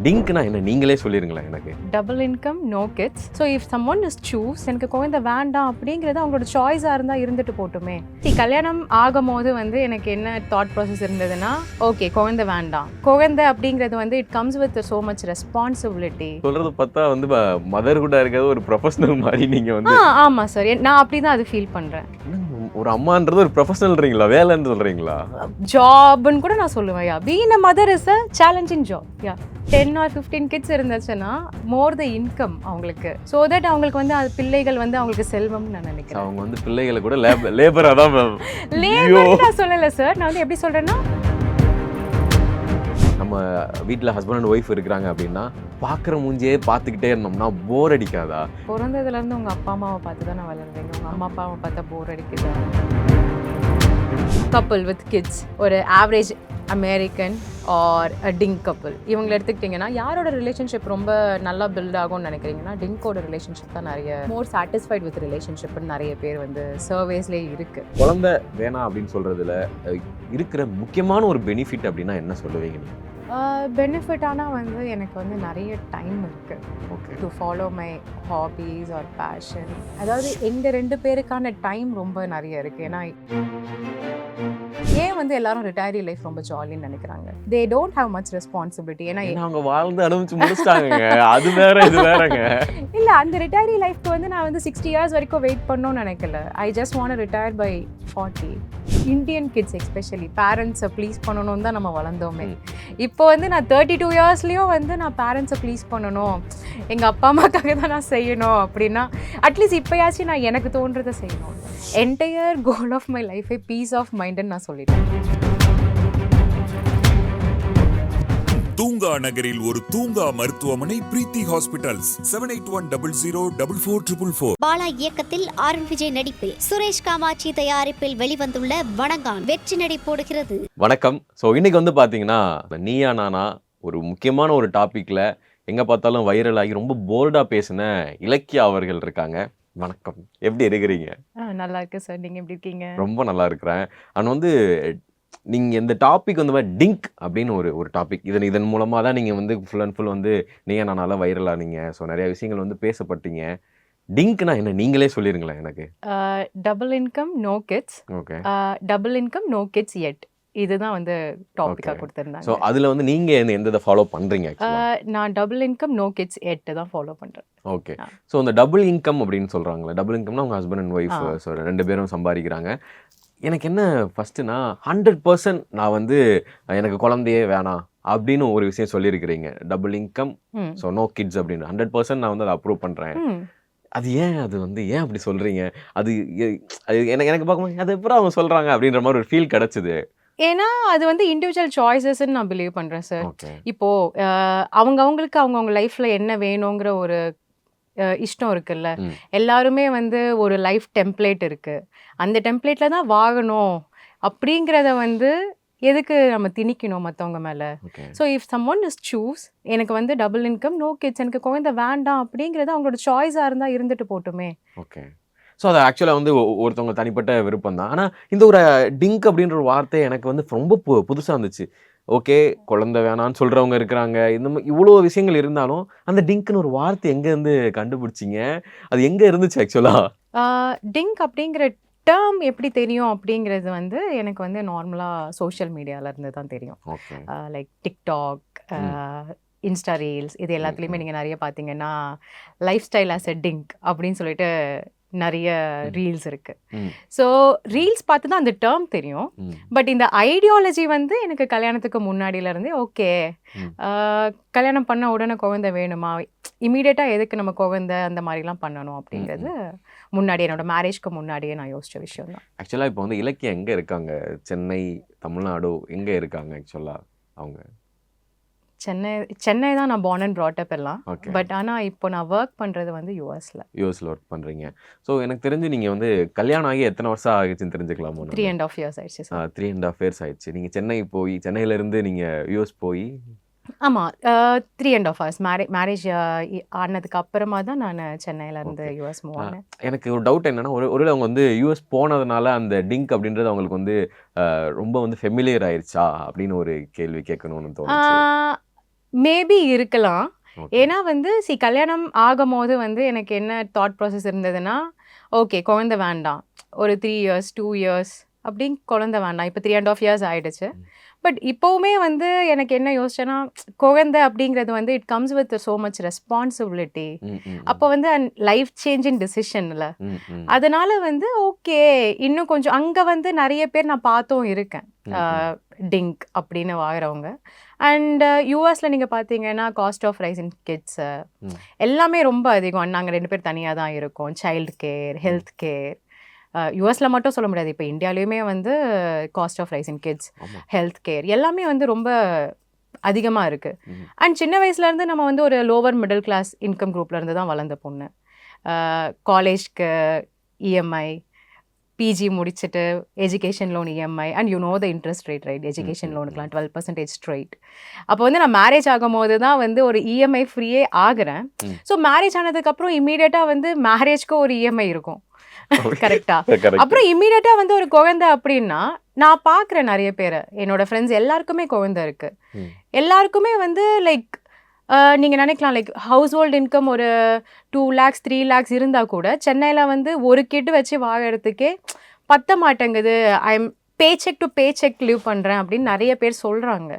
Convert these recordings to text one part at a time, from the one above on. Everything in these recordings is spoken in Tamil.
டிங்க்னா என்ன நீங்களே சொல்லிருங்களேன் எனக்கு. Double income no kids. So if someone is choose எனக்கு குழந்தை வேண்டாம் அப்படிங்கிறது அவங்களோட சாய்ஸாக இருந்தால் இருந்துட்டு போட்டுமே. கல்யாணம் ஆகும் போது வந்து எனக்கு என்ன தாட் ப்ராசஸ் இருந்ததுன்னா, ஓகே குழந்தை வேண்டாம், குழந்தை அப்படிங்கிறது வந்து it comes with so much responsibility. சொல்றது பார்த்தா வந்து மதர்ஹுட்டா இருக்கிறது ஒரு ப்ரொஃபஷனல் மாதிரி நீங்க வந்து. ஆமாம் சார், நான் அப்படி தான் அது ஃபீல் பண்ணுறேன். ஒரு அம்மான்றது ஒரு ப்ரொஃபஷனல்ன்றீங்களா, வேலைன்னு சொல்றீங்களா? ஜாப்னு கூட நான் சொல்லுவேன். Yeah being a mother is a challenging job. Yeah 10 or 15 kids இருந்துச்சுன்னா மோர் த இன்கம் அவங்களுக்கு. ஸோ தட் அவங்களுக்கு வந்து அது பிள்ளைகள் வந்து அவங்களுக்கு செல்வம்னு நான் நினைக்கிறேன். அவங்க வந்து பிள்ளைகளை கூட லேபரா தான் மேம். லேபர் நான் சொல்லலை சார், நான் வந்து எப்படி சொல்றேன்னா, நம்ம வீட்டில் ஹஸ்பண்ட் அண்ட் ஒய்ஃப் இருக்கிறாங்க அப்படின்னா பார்க்குற மூஞ்சியே பார்த்துக்கிட்டே இருந்தோம்னா போர் அடிக்காதா? பிறந்ததுலேருந்து உங்கள் அப்பா அம்மாவை பார்த்து தான் நான் வளர்ந்தேங்க. உங்கள் அம்மா அப்பாவை பார்த்தா போர் அடிக்குதா? கப்புள் வித் கிட்ஸ், ஒரு ஆவரேஜ் அமெரிக்கன் ஆர் டிங்க் கப்புள் இவங்களை எடுத்துக்கிட்டிங்கன்னா யாரோட ரிலேஷன்ஷிப் ரொம்ப நல்லா பில்ட் ஆகும்னு நினைக்கிறீங்கன்னா டிங்கோட ரிலேஷன்ஷிப் தான் நிறைய மோர் சாட்டிஸ்ஃபைட் வித் ரிலேஷன்ஷிப்னு நிறைய பேர் வந்து சர்வேஸ்லேயே இருக்குது. குழந்தை வேணாம் அப்படின்னு சொல்கிறதுல இருக்கிற முக்கியமான ஒரு பெனிஃபிட் அப்படின்னா என்ன சொல்லுவீங்க? பெனிஃபிட் ஆனால் வந்து எனக்கு வந்து நிறைய டைம் இருக்குது. Okay, to follow my hobbies or passion. அதாவது எங்கள் 2 பேருக்கான டைம் ரொம்ப நிறைய இருக்குது. ஏன்னா ஏன் வந்து எல்லாரும் ரிட்டையரி லைஃப் ரொம்ப ஜாலின்னு நினைக்கிறாங்க? They don't have much responsibility. ஏன்னா அவங்க வாழ்ந்து அனுபவிச்சு முடிச்சிட்டாங்க. அது வேற இது வேறங்க. இல்லை, அந்த ரிட்டையரி லைஃப்க்கு வந்து நான் வந்து 60 இயர்ஸ் வரைக்கும் வெயிட் பண்ணணும்னு நினைக்கல. I just want retire by 40. Indian kids especially பேரண்ட்ஸை ப்ளீஸ் பண்ணணும்னு தான் நம்ம வளர்ந்தோமே. இப்போ வந்து நான் 32 இயர்ஸ்லேயும் வந்து நான் பேரண்ட்ஸை ப்ளீஸ் பண்ணணும், எங்கள் அப்பா அம்மாக்காக தான் நான் செய்யணும் அப்படின்னா அட்லீஸ்ட் இப்போயாச்சும் நான் எனக்கு தோன்றதை செய்யணும். என்டையர் கோல் ஆஃப் மை லைஃபே பீஸ் ஆஃப் மைண்டுன்னு நான் சொல்லிட்டேன். தூங்கா நகரில் ஒரு தூங்கா மருத்துவமனை பிரீத்தி ஹாஸ்பிட்டல்ஸ். 7810044444. பாலா இயக்கத்தில் ஆர் விஜய் நடிப்பில் சுரேஷ் காமாட்சி தயாரிப்பில் வெளிவந்துள்ள வணங்கான் வெற்றி நடை போடுகிறது. வணக்கம். ஸோ இன்னைக்கு வந்து பார்த்தீங்கன்னா நீயா நானா ஒரு முக்கியமான ஒரு டாப்பிக்கில் எங்கே பார்த்தாலும் வைரல் ஆகி ரொம்ப போல்டாக பேசின இலக்கியா அவர்கள் இருக்காங்க. வணக்கம், எப்படி இருக்கிறீங்க? நல்லா இருக்கு சார், நீங்கள் எப்படி இருக்கீங்க? ரொம்ப நல்லா இருக்கிறேன். ஆனால் வந்து நீங்கள் இந்த டாபிக் வந்து டிங்க் அப்படின்னு ஒரு டாபிக், இதன் மூலமாக தான் நீங்கள் வந்து ஃபுல் அண்ட் ஃபுல் வந்து நீங்கள் நானால வைரல் ஆனீங்க. ஸோ நிறைய விஷயங்கள் வந்து பேசப்பட்டீங்க. டிங்க்னா என்ன நீங்களே சொல்லிருங்களேன் எனக்கு. Double income no kids. Okay, double income no kids எட், இதுதான் வந்து டாபிக்காக கொடுத்துருந்தாங்க. ஸோ அதில் வந்து நீங்கள் எந்த இதை ஃபாலோ பண்ணுறீங்க? நான் டபுள் இன்கம் நோ கிட்ஸ் எட் தான் ஃபாலோ பண்ணுறேன். ஓகே. ஸோ அந்த டபுள் இன்கம் அப்படின்னு சொல்கிறாங்களே, டபுள் இன்கம்னா உங்கள் ஹஸ்பண்ட் அண்ட் ஒய்ஃப், ஸோ 2 பேரும் சம்பாதிக்கிறாங்க. எனக்கு என்ன ஃபஸ்ட்டுனா 100% நான் வந்து எனக்கு குழந்தையே வேணாம் அப்படின்னு ஒரு விஷயம் சொல்லியிருக்கிறீங்க. Double income so no kids அப்படின்னு 100% நான் வந்து அதை அப்ரூவ் பண்ணுறேன். அது ஏன் அப்படி சொல்கிறீங்க? அது எனக்கு பார்க்கும்போது அது எப்பறம் அவங்க சொல்கிறாங்க அப்படின்ற மாதிரி ஒரு ஃபீல் கிடச்சிது. ஏன்னா அது வந்து இண்டிவிஜுவல் சாய்ஸஸ்ன்னு நான் பிலீவ் பண்ணுறேன் சார். இப்போது அவங்கவுங்களுக்கு அவங்கவுங்க லைஃப்பில் என்ன வேணுங்கிற ஒரு இஷ்டம் இருக்குல்ல. எல்லாருமே வந்து ஒரு லைஃப் டெம்ப்ளேட் இருக்கு, அந்த டெம்ப்ளேட்ல தான் வாழணும் அப்படிங்கிறத வந்து எதுக்கு நம்ம திணிக்கணும் மற்றவங்க மேலே? So if someone is choose எனக்கு வந்து டபுள் இன்கம் நோ கிட்ஸ், எனக்கு குழந்தை வேண்டாம் அப்படிங்கிறது அவங்களோட சாய்ஸாக இருந்தால் இருந்துட்டு போட்டுமே. ஓகே. ஸோ அது ஆக்சுவலாக வந்து ஒருத்தவங்க தனிப்பட்ட விருப்பம் தான். ஆனால் இந்த ஒரு டிங்க் அப்படின்ற ஒரு வார்த்தை எனக்கு வந்து ரொம்ப புதுசாக இருந்துச்சு. ஓகே, குழந்தை வேணான்னு சொல்கிறவங்க இருக்கிறாங்க, இந்த மாதிரி இவ்வளோ விஷயங்கள் இருந்தாலும் அந்த டிங்க்னு ஒரு வார்த்தை எங்கேருந்து கண்டுபிடிச்சிங்க? அது எங்கே இருந்துச்சு ஆக்சுவலாக? டிங்க் அப்படிங்கிற டேர்ம் எப்படி தெரியும் அப்படிங்கிறது வந்து எனக்கு வந்து நார்மலாக சோஷியல் மீடியாவிலேருந்து தான் தெரியும். லைக் டிக்டாக், இன்ஸ்டா ரீல்ஸ், இது எல்லாத்துலேயுமே நீங்கள் நிறைய பார்த்தீங்கன்னா லைஃப் ஸ்டைல் ஆஸ் எ டிங்க் அப்படின்னு சொல்லிட்டு நிறைய ரீல்ஸ் இருக்கு. ஸோ ரீல்ஸ் பார்த்து தான் அந்த டேர்ம் தெரியும். பட் இந்த ஐடியாலஜி வந்து எனக்கு கல்யாணத்துக்கு முன்னாடியிலேருந்தே ஓகே, கல்யாணம் பண்ண உடனே குழந்தை வேணுமா, இமீடியட்டாக எதுக்கு நம்ம குழந்தை அந்த மாதிரிலாம் பண்ணணும் அப்படிங்கிறது முன்னாடி என்னோட மேரேஜ்க்கு முன்னாடியே நான் யோசிச்ச விஷயம் தான். ஆக்சுவலாக இப்போ வந்து இலக்கியம் எங்கே இருக்காங்க? சென்னை, தமிழ்நாடு எங்கே இருக்காங்க ஆக்சுவலாக அவங்க? சென்னை தான் நான் born and brought up எல்லாம். பட் ஆனால் இப்போ நான் ஒர்க் பண்ணுறது வந்து யூஎஸில் ஒர்க் பண்ணுறீங்க. ஸோ எனக்கு தெரிஞ்சு நீங்கள் வந்து கல்யாணம் ஆகி எத்தனை வருஷம் ஆகிடுச்சுன்னு தெரிஞ்சுக்கலாமா? 3.5 years ஆயிடுச்சு சார். 3.5 years ஆயிடுச்சு. நீங்கள் சென்னையிலேருந்து நீங்கள் யூஎஸ் போய்? ஆமாம், 3.5 years மேரேஜ் ஆனதுக்கு அப்புறமா தான் நான் சென்னையிலேருந்து யூஎஸ் மூவ் ஆனேன். எனக்கு ஒரு டவுட் என்னென்னா, ஒருவேளை அவங்க வந்து யூஎஸ் போனதுனால அந்த டிங்க் அப்படின்றது அவங்களுக்கு வந்து ரொம்ப வந்து ஃபெமிலியர் ஆயிடுச்சா அப்படின்னு ஒரு கேள்வி கேட்கணும்னு தோணுச்சு. மேபி இருக்கலாம். Okay. ஏன்னா வந்து கல்யாணம் ஆகும்போது வந்து எனக்கு என்ன தாட் ப்ராசஸ் இருந்ததுன்னா, ஓகே குழந்தை வேண்டாம். ஒரு 3 இயர்ஸ், 2 இயர்ஸ் அப்படின்னு குழந்தை வேண்டாம். இப்போ 3.5 இயர்ஸ் ஆயிடுச்சு. பட் இப்போவுமே வந்து எனக்கு என்ன யோசிச்சேன்னா, குழந்தை அப்படிங்கிறது வந்து it comes with so much responsibility. அப்போ வந்து லைஃப் சேஞ்சிங் டிசிஷன்ல. அதனால வந்து ஓகே இன்னும் கொஞ்சம் அங்கே வந்து நிறைய பேர் நான் பார்த்தும் இருக்கேன். டிங்க் அப்படின்னு வாங்குறவங்க. அண்ட் யூஎஸில் நீங்கள் பார்த்தீங்கன்னா காஸ்ட் ஆஃப் ரைசிங் கிட்ஸு எல்லாமே ரொம்ப அதிகம். நாங்கள் 2 பேர் தனியாக தான் இருக்கோம். Child care, health care. யூஎஸில் மட்டும் சொல்ல முடியாது. இப்போ இந்தியாவிலையுமே வந்து cost of raising kids, health care எல்லாமே வந்து ரொம்ப அதிகமாக இருக்குது. அண்ட் சின்ன வயசுலேருந்து நம்ம வந்து ஒரு லோவர் மிடில் கிளாஸ் இன்கம் குரூப்லேருந்து தான் வளர்ந்த பொண்ணு. காலேஜ்க்கு இஎம்ஐ, பிஜி முடிச்சுட்டு education loan EMI and the interest rate right education லோனுக்குலாம் 12% ஸ்ட்ரெயிட். அப்போ வந்து நான் மேரேஜ் ஆகும்போது தான் வந்து ஒரு இஎம்ஐ ஃப்ரீயே ஆகுறேன். ஸோ மேரேஜ் ஆனதுக்கப்புறம் இம்மீடியட்டாக வந்து மேரேஜ்க்கு ஒரு இஎம்ஐ இருக்கும். கரெக்டா? அப்புறம் இம்மீடியட்டா வந்து ஒரு குழந்தை அப்படின்னா நான் பார்க்குறேன் நிறைய பேரை, என்னோட ஃப்ரெண்ட்ஸ் எல்லாருக்குமே குழந்தை இருக்கு. எல்லாருக்குமே வந்து லைக் நீங்கள் நினைக்கலாம் லைக் ஹவுஸ் ஹோல்டு இன்கம் ஒரு 2 lakhs 3 lakhs இருந்தால் கூட சென்னையில் வந்து ஒரு கிட் வச்சு வாழறதுக்கே பத்த மாட்டேங்குது. I am pay check to pay check live பண்ணுறேன் அப்படின்னு நிறைய பேர் சொல்கிறாங்க.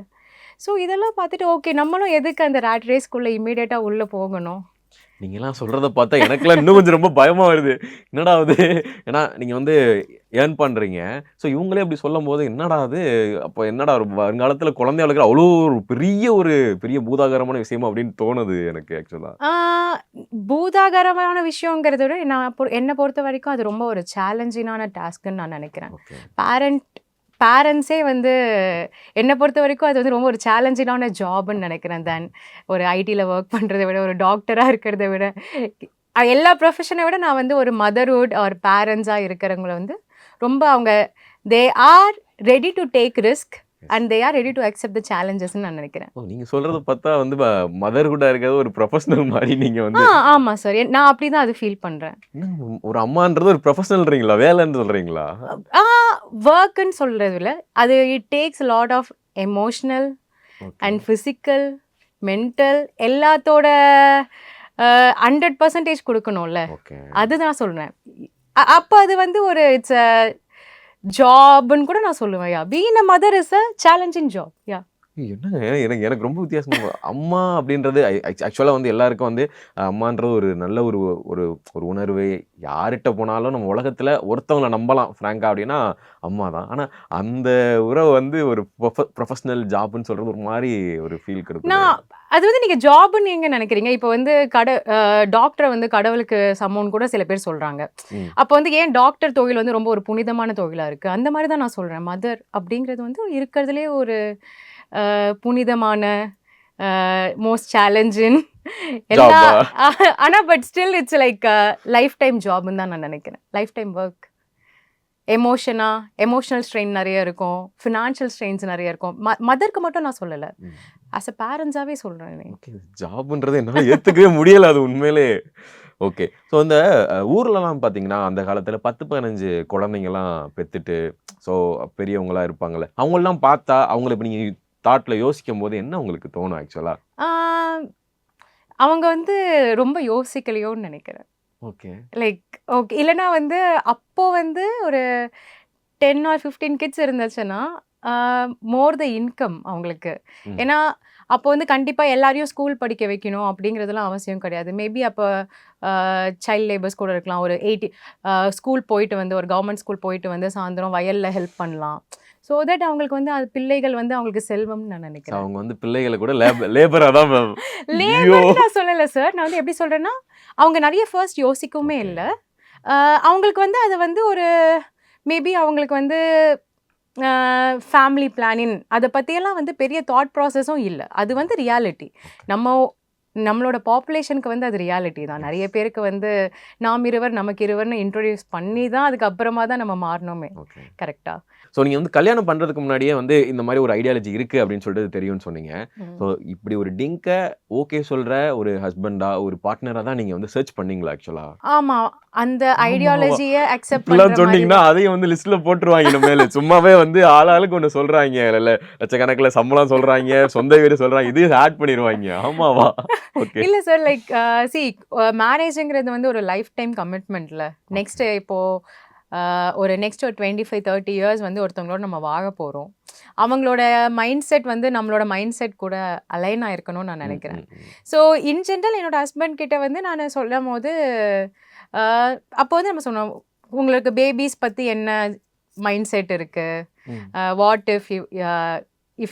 ஸோ இதெல்லாம் பார்த்துட்டு ஓகே நம்மளும் எதுக்கு அந்த ரேட் ரேஸ்க்குள்ளே இம்மீடியட்டாக உள்ளே போகணும்? நீங்களாம் சொல்கிறத பார்த்தா எனக்குலாம் இன்னும் கொஞ்சம் ரொம்ப பயமாக வருது. என்னடா அது, ஏன்னா நீங்கள் வந்து ஏர்ன் பண்ணுறீங்க. ஸோ இவங்களே அப்படி சொல்லும் போது என்னடா அது, அப்போ என்னடா ஒரு வருங்காலத்தில் குழந்தை வளர்க்குற அவ்வளோ ஒரு பெரிய பூதாகரமான விஷயமா அப்படின்னு தோணுது எனக்கு ஆக்சுவலாக. பூதாகரமான விஷயங்கிறத விட என்னை பொறுத்த வரைக்கும் அது ரொம்ப ஒரு சேலஞ்சிங்கான டாஸ்க்குன்னு நான் நினைக்கிறேன். பேரண்ட்ஸே வந்து என்னை பொறுத்த வரைக்கும் அது வந்து ரொம்ப ஒரு சேலஞ்சிங்கான ஜாப்னு நினைக்கிறேன். தென் ஒரு ஐடியில் ஒர்க் பண்ணுறதை விட, ஒரு டாக்டராக இருக்கிறத விட, எல்லா ப்ரொஃபஷனை விட நான் வந்து ஒரு மதர்ஹுட் ஆர் பேரண்ட்ஸாக இருக்கிறவங்கள வந்து ரொம்ப அவங்க they are ready to take risk and they are ready to accept the சேலஞ்சஸ்ன்னு நான் நினைக்கிறேன். நீங்கள் சொல்கிறத பார்த்தா வந்து மதர்ஹுட்டாக இருக்கிறது ஒரு ப்ரொஃபஷனல் மாதிரி நீங்கள் வந்து. ஆமாம் சார், நான் அப்படி தான் அது ஃபீல் பண்ணுறேன். ஒரு அம்மான்றது ஒரு ப்ரொஃபஷனல்ன்றீங்களா, வேலைன்னு சொல்கிறீங்களா? ஒர்க்குன்னு சொல்கிறது இல்லை, அது it takes lot of emotional and physical mental எல்லாத்தோட 100% கொடுக்கணும்ல. அதுதான் சொல்கிறேன். அப்போ அது வந்து ஒரு இட்ஸ் அ ஜாப்னு கூட நான் சொல்லுவேன். Yeah being a mother is a challenging job. Yeah என்னங்க எனக்கு ரொம்ப வித்தியாசமா அம்மா அப்படின்றது ஆக்சுவலாக வந்து எல்லாருக்கும் வந்து அம்மான்றது ஒரு நல்ல ஒரு ஒரு ஒரு உணர்வு. யார்கிட்ட போனாலும் நம்ம உலகத்தில் ஒருத்தவங்களை நம்பலாம் ஃப்ராங்கா அப்படின்னா அம்மா தான். ஆனால் அந்த உறவு வந்து ஒரு ப்ரொஃபஷனல் ஜாப்னு சொல்கிறது ஒரு மாதிரி ஒரு ஃபீல் கொடுக்கும். அது வந்து நீங்கள் ஜாப்னு எங்கே நினைக்கிறீங்க? இப்போ வந்து டாக்டரை வந்து கடவுளுக்கு சமம்னு கூட சில பேர் சொல்கிறாங்க. அப்போ வந்து ஏன் டாக்டர் தொழில் வந்து ரொம்ப ஒரு புனிதமான தொழிலாக இருக்குது? அந்த மாதிரி தான் நான் சொல்கிறேன். மதர் அப்படிங்கிறது வந்து இருக்கிறதுலே ஒரு புனிதமான மோஸ்ட் சேலஞ்சிங் எல்லா. ஆனால் but still it's like life time ஜாப்னு தான் நான் நினைக்கிறேன். Life time work. Emotional strain நிறைய இருக்கும், ஃபினான்ஷியல் ஸ்ட்ரெயின்ஸ் நிறைய இருக்கும். மதருக்கு மட்டும் நான் சொல்லலை, ஆஸ் அ பேரண்ட்ஸாகவே சொல்கிறேன். ஜாப்ன்றது என்னால் ஏற்றுக்கவே முடியலை அது உண்மையிலே. ஓகே. ஸோ அந்த ஊர்லலாம் பார்த்தீங்கன்னா அந்த காலத்தில் 10-15 குழந்தைங்கலாம் பெற்றுட்டு ஸோ பெரியவங்களாம் இருப்பாங்கள்ல, அவங்களெலாம் பார்த்தா அவங்கள இப்போ நீங்கள் தாட்டில் யோசிக்கும் போது என்ன உங்களுக்கு தோணும் ஆக்சுவலாக? அவங்க வந்து ரொம்ப யோசிக்கலையோன்னு நினைக்கிறேன். ஓகே. லைக் ஓகே இல்லைனா வந்து அப்போது வந்து ஒரு 10 or 15 கிட்ஸ் இருந்துச்சுன்னா மோர் த இன்கம் அவங்களுக்கு. ஏன்னா அப்போ வந்து கண்டிப்பாக எல்லாரையும் ஸ்கூல் படிக்க வைக்கணும் அப்படிங்கிறதுலாம் அவசியம் கிடையாது. மேபி அப்போ சைல்ட் லேபர்ஸ் கூட இருக்கலாம். ஒரு 80 ஸ்கூல் போயிட்டு வந்து ஒரு கவர்மெண்ட் ஸ்கூல் போயிட்டு வந்து சாயந்தரம் வயலில் ஹெல்ப் பண்ணலாம். ஸோ தட் அவங்களுக்கு வந்து அது பிள்ளைகள் வந்து அவங்களுக்கு செல்வம்னு நான் நினைக்கிறேன். அவங்க வந்து பிள்ளைகளை கூட லேபராக தான் மேம். லேபர் நான் சொல்லலை சார், நான் வந்து எப்படி சொல்கிறேன்னா அவங்க நிறைய ஃபர்ஸ்ட் யோசிக்கவுமே இல்லை. அவங்களுக்கு வந்து அது வந்து ஒரு மேபி அவங்களுக்கு வந்து ஃபேமிலி பிளானிங் அதை பற்றியெல்லாம் வந்து பெரிய தாட் ப்ராசஸும் இல்லை. அது வந்து ரியாலிட்டி. நம்ம நம்மளோட பாப்புலேஷனுக்கு வந்து அது ரியாலிட்டி தான். நிறைய பேருக்கு வந்து நாம் இருவர் நமக்கு இருவர்னு இன்ட்ரோடியூஸ் பண்ணி தான் அதுக்கப்புறமா தான் நம்ம மாறணுமே. ஓகே. கரெக்டா? ஸோ நீங்கள் வந்து கல்யாணம் பண்ணுறதுக்கு முன்னாடியே வந்து இந்த மாதிரி ஒரு ஐடியாலஜி இருக்குது அப்படின்னு சொல்லிட்டு தெரியும்னு சொன்னீங்க. ஸோ இப்படி ஒரு டிங்கை ஓகே சொல்கிற ஒரு ஹஸ்பண்டா ஒரு பார்ட்னராக தான் நீங்கள் வந்து சர்ச் பண்ணீங்களா ஆக்சுவலாக? ஆமா. அந்த ஐடியாலஜியை அக்செப்ட் இப்படிலாம் பண்ற மாதிரி சொன்னீங்கன்னா அதையும் வந்து லிஸ்ட்டில் போட்டுருவாங்க இனிமேல். சும்மாவே வந்து ஆளாளுக்கு ஒன்று சொல்கிறாங்க, இல்லை லட்சக்கணக்கில் சம்பளம் சொல்கிறாங்க, சொந்த வீடு சொல்கிறாங்க, இதையும் ஆட் பண்ணிடுவாங்க. ஆமாவா? ஓகே. இல்ல சார், லைக் சி மேரேஜுங்கிறது வந்து ஒரு லைஃப் டைம் கமிட்மெண்ட்ல. நெக்ஸ்ட் இப்போ ஒரு நெக்ஸ்ட் ஒரு 25-30 இயர்ஸ் வந்து ஒருத்தவங்களோட நம்ம வாழ போகிறோம். அவங்களோட மைண்ட் செட் வந்து நம்மளோட மைண்ட் செட் கூட அலைன் ஆயிருக்கணும்னு நான் நினைக்கிறேன். ஸோ இன் ஜென்ரல் என்னோட ஹஸ்பண்ட் கிட்ட வந்து நான் சொல்லும் போது அப்போ வந்து நம்ம சொன்னோம், உங்களுக்கு பேபிஸ் பற்றி என்ன மைண்ட் செட் இருக்கு, what if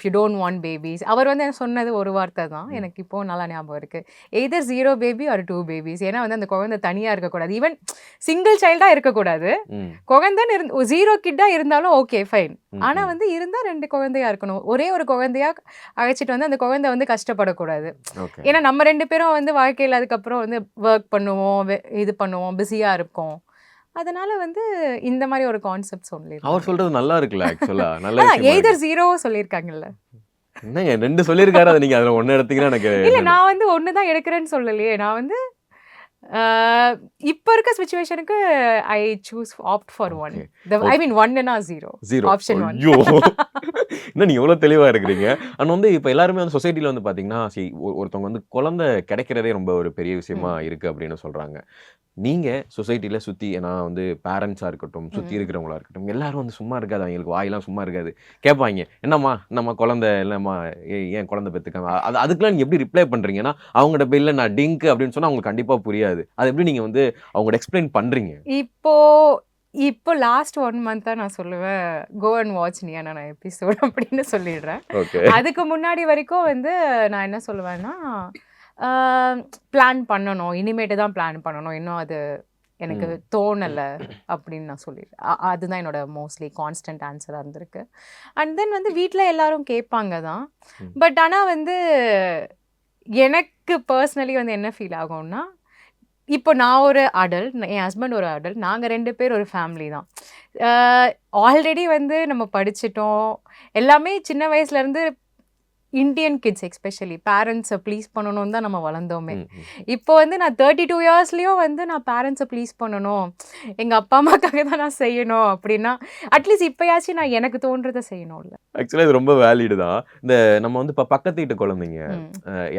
you don't want babies. அவர் வந்து எனக்கு சொன்னது ஒரு வார்த்தை தான், எனக்கு இப்போ நல்லா ஞாபகம் இருக்குது. Either 0 baby or 2 babies. ஏன்னா வந்து அந்த குழந்தை தனியாக இருக்கக்கூடாது, ஈவன் சிங்கிள் சைல்டாக இருக்கக்கூடாது. குழந்தைன்னு 0 கிட்டாக இருந்தாலும் ஓகே ஃபைன், ஆனால் வந்து இருந்தால் 2 குழந்தையாக இருக்கணும். ஒரே ஒரு குழந்தையாக அழைச்சிட்டு வந்து அந்த குழந்தை வந்து கஷ்டப்படக்கூடாது. ஏன்னா நம்ம 2 பேரும் வந்து வாழ்க்கையில் அதுக்கப்புறம் வந்து ஒர்க் பண்ணுவோம், இது பண்ணுவோம், பிஸியாக இருப்போம். அதனால வந்து இந்த மாதிரி ஒரு கான்செப்ட் சொல்லிருக்காங்க. அவர் சொல்றது நல்லா இருக்குல்ல ஆக்சுவலா. நல்ல எய்தர் 0 சொல்லிருக்காங்கல்ல. என்னங்க 2 சொல்லிருக்காரு, அது நீங்க அதுல 1 எடுத்தீங்கன்னா எனக்கு இல்ல, நான் வந்து 1 தான் எடுக்கிறேன்னு சொல்லலையே. நான் வந்து இப்போ இருக்க சிச்சுவேஷனுக்கு I choose opt for 1. I mean 1னா 0 ஆப்ஷன் 1. ஐயோ, என்ன நீங்க எவ்வளவு தெளிவா இருக்கிறீங்க. அண்ட் வந்து இப்போ எல்லாருமே வந்து சொசைட்டில வந்து பாத்தீங்கன்னா ஒருத்தவங்க வந்து குழந்தை கிடைக்கிறதே ரொம்ப ஒரு பெரிய விஷயமா இருக்கு அப்படின்னு சொல்றாங்க. நீங்க சொசைட்டில சுத்தி, ஏன்னா வந்து பேரண்ட்ஸா இருக்கட்டும், சுத்தி இருக்கிறவங்களா இருக்கட்டும், எல்லாரும் வந்து சும்மா இருக்காது, அவங்களுக்கு வாயெல்லாம் சும்மா இருக்காது. கேட்பாங்க, என்னம்மா குழந்தை இல்லைம்மா, ஏன் குழந்தை பெற்றுக்காம, அதுக்கெல்லாம் நீங்க எப்படி ரிப்ளை பண்றீங்கன்னா, அவங்ககிட்ட இல்லை நான் டிங்க் அப்படின்னு சொன்னா அவங்களுக்கு கண்டிப்பா புரியாது. அது எப்படி நீங்க வந்து அவங்கள்ட்ட எக்ஸ்பிளைன் பண்றீங்க? இப்போ லாஸ்ட் 1 மந்த்தா நான் சொல்லுவேன், கோ அண்ட் வாட்ச் நியானா எபிசோட் அப்படின்னு சொல்லிடுறேன். அதுக்கு முன்னாடி வரைக்கும் வந்து நான் என்ன சொல்லுவேன்னா, பிளான் பண்ணணும், இனிமேட்டு தான் பிளான் பண்ணணும், இன்னும் அது எனக்கு தோணலை அப்படின்னு நான் சொல்லிடுறேன். அதுதான் என்னோட மோஸ்ட்லி கான்ஸ்டன்ட் ஆன்சராக இருந்திருக்கு. அண்ட் தென் வந்து வீட்டில் எல்லாரும் கேட்பாங்க தான். பட் ஆனால் வந்து எனக்கு பர்சனலி வந்து என்ன ஃபீல் ஆகும்னா, இப்போ நான் ஒரு அடல்ட், என் ஹஸ்பண்ட் ஒரு அடல்ட், நாங்கள் 2 பேர் ஒரு ஃபேமிலி தான். ஆல்ரெடி வந்து நம்ம படிச்சிட்டோம், எல்லாமே சின்ன வயசுலேருந்து இந்தியன் கிட்ஸ் எஸ்பெஷலி பேரண்ட்ஸை ப்ளீஸ் பண்ணணும்னு தான் நம்ம வளர்ந்தோமே. இப்போ வந்து நான் 32 இயர்ஸ்லேயும் வந்து நான் பேரண்ட்ஸை ப்ளீஸ் பண்ணணும், எங்கள் அப்பா அம்மாக்காக தான் நான் செய்யணும் அப்படின்னா, அட்லீஸ்ட் இப்போயாச்சும் நான் எனக்கு தோன்றதை செய்யணும்ல. ஆக்சுவலாக இது ரொம்ப வேலிடு தான். இந்த நம்ம வந்து இப்போ பக்கத்து வீட்டு குழந்தைங்க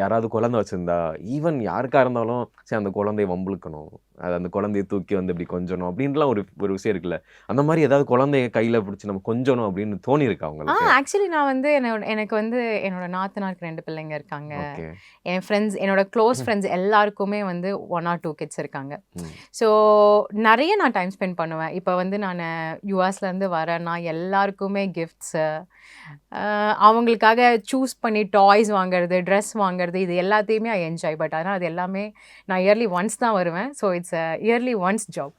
யாராவது குழந்தை வச்சுருந்தா, ஈவன் யாருக்காக இருந்தாலும் சரி அந்த குழந்தைய வம்புழுக்கணும், அது அந்த குழந்தைய தூக்கி வந்து இப்படி கொஞ்சணும் அப்படின்லாம் ஒரு விஷயம் இருக்குல்ல. அந்த மாதிரி ஏதாவது குழந்தைய கையில் பிடிச்சி நம்ம கொஞ்சணும் அப்படின்னு தோணி இருக்கா உங்களுக்கு? ஆக்சுவலி நான் வந்து எனக்கு வந்து என்னோட நாத்தனாருக்கு 2 பிள்ளைங்க இருக்காங்க. என் ஃப்ரெண்ட்ஸ், என்னோட க்ளோஸ் ஃப்ரெண்ட்ஸ் எல்லாருக்குமே வந்து 1 or 2 கிட்ஸ் இருக்காங்க. ஸோ நிறைய நான் டைம் ஸ்பெண்ட் பண்ணுவேன். இப்போ வந்து நான் யூஎஸ்லேருந்து வரேன்னா எல்லாருக்குமே கிஃப்ட்ஸு, அவங்களுக்காக சூஸ் பண்ணி டாய்ஸ் வாங்குறது, ட்ரெஸ் வாங்குறது, இது எல்லாத்தையுமே ஐ என்ஜாய். பட் ஆனால் அது எல்லாமே நான் இயர்லி ஒன்ஸ் தான் வருவேன். So it's yearly once job.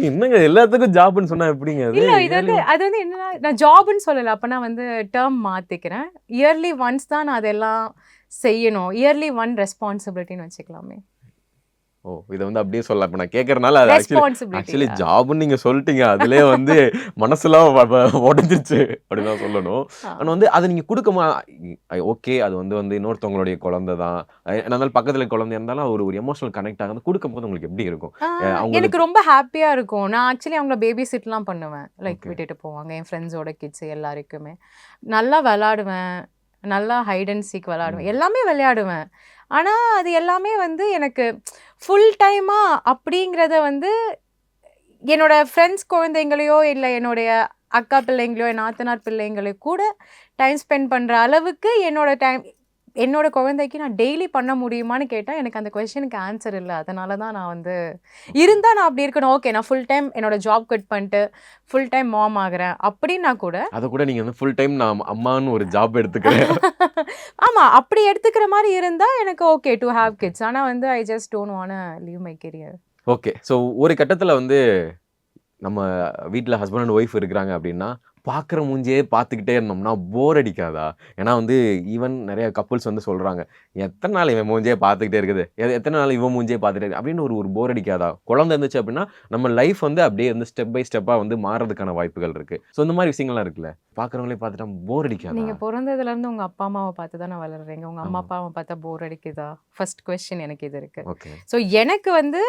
என்னங்க எல்லாத்துக்கும் ஜாப்னு சொன்னா எப்படிங்க? இல்ல, அது வந்து என்னன்னா, நான் ஜாப்னு சொல்லல, அப்ப நான் வந்து டேர்ம் மாத்திக்கிறேன். இயர்லி ஒன்ஸ் தான் நான் அதெல்லாம் செய்யணும். இயர்லி 1 ரெஸ்பான்சிபிலிட்டின்னு வச்சுக்கலாமே. ஓ, இதை வந்து அப்படியே சொல்லலாம். இப்போ நான் கேட்கறதுனால அது ஆக்சுவலி ஜாப்னு நீங்க சொல்லிட்டீங்க, அதுலேயே வந்து மனசுலாம் உடஞ்சிருச்சு அப்படின்னு தான் சொல்லணும். ஆனால் வந்து அதை நீங்க கொடுக்கமா, ஓகே அது வந்து இன்னொருத்தவங்களுடைய குழந்தை தான், அதனால பக்கத்துல குழந்தை இருந்தாலும் ஒரு எமோஷனல் கனெக்ட் ஆகுது, கொடுக்கும் போது உங்களுக்கு எப்படி இருக்கும்? எனக்கு ரொம்ப ஹாப்பியா இருக்கும். நான் ஆக்சுவலி அவங்கள பேபி சிட்லாம் பண்ணுவேன், லைக் விட்டுட்டு போவாங்க. என் ஃப்ரெண்ட்ஸோட கிட்ஸ் எல்லாருக்குமே நல்லா விளையாடுவேன், நல்லா ஹைட் அண்ட் சீக் விளையாடுவேன், எல்லாமே விளையாடுவேன். ஆனால் அது எல்லாமே வந்து எனக்கு ஃபுல் டைமாக அப்படிங்கிறத வந்து என்னோட ஃப்ரெண்ட்ஸ் குழந்தைங்களையோ இல்லை என்னுடைய அக்கா பிள்ளைங்களையோ என் நாத்தனார் பிள்ளைங்களையோ கூட டைம் ஸ்பெண்ட் பண்ணுற அளவுக்கு என்னோட குழந்தைக்கு நான் டெய்லி பண்ண முடியுமான்னு கேட்டால் எனக்கு அந்த கொஸ்டினுக்கு ஆன்சர் இல்லை. அதனால தான் நான் வந்து இருந்தால் நான் அப்படி இருக்கணும், ஓகே நான் ஃபுல் டைம் என்னோட ஜாப் கட் பண்ணிட்டு ஃபுல் டைம் மாம் ஆகிறேன் அப்படின்னா கூட, அதை கூட நீங்கள் வந்து ஃபுல் டைம் நான் அம்மான்னு ஒரு ஜாப் எடுத்துக்கிறேன். ஆமாம், அப்படி எடுத்துக்கிற மாதிரி இருந்தால் எனக்கு ஓகே டு ஹேவ் கிட்ஸ். ஆனால் வந்து I just don't want leave my career. Okay, so ஒரு கட்டத்தில் வந்து நம்ம வீட்டில் ஹஸ்பண்ட் அண்ட் ஒய்ஃப் இருக்கிறாங்க அப்படின்னா பார்க்குற மூஞ்சியே பார்த்துக்கிட்டே இருந்தோம்னா போர் அடிக்காதா? ஏன்னா வந்து ஈவன் நிறைய கப்புள்ஸ் வந்து சொல்றாங்க, எத்தனை நாள் இவன் மூஞ்சியே பார்த்துக்கிட்டே இருக்குது, எத்தனை நாள் இவன் மூஞ்சியே பார்த்துட்டே இருக்கு அப்படின்னு ஒரு போர் அடிக்காதா? குழந்தை இருந்துச்சு அப்படின்னா நம்ம லைஃப் வந்து அப்படியே வந்து ஸ்டெப் பை ஸ்டெப்பா வந்து மாறதுக்கான வாய்ப்புகள் இருக்கு. ஸோ இந்த மாதிரி விஷயங்கள்லாம் இருக்குல்ல, பார்க்குறவங்களே பார்த்துட்டா போர் அடிக்காதா? நீங்க பொறந்ததுல இருந்து உங்க அப்பா அம்மாவை பார்த்து தானே வளர்றீங்க. உங்க அம்மா ஆமா. அப்பாவை பார்த்தா போர் அடிக்குதா? ஃபர்ஸ்ட் கொஸ்டின் எனக்கு இது இருக்கு. ஓகே. ஸோ எனக்கு வந்து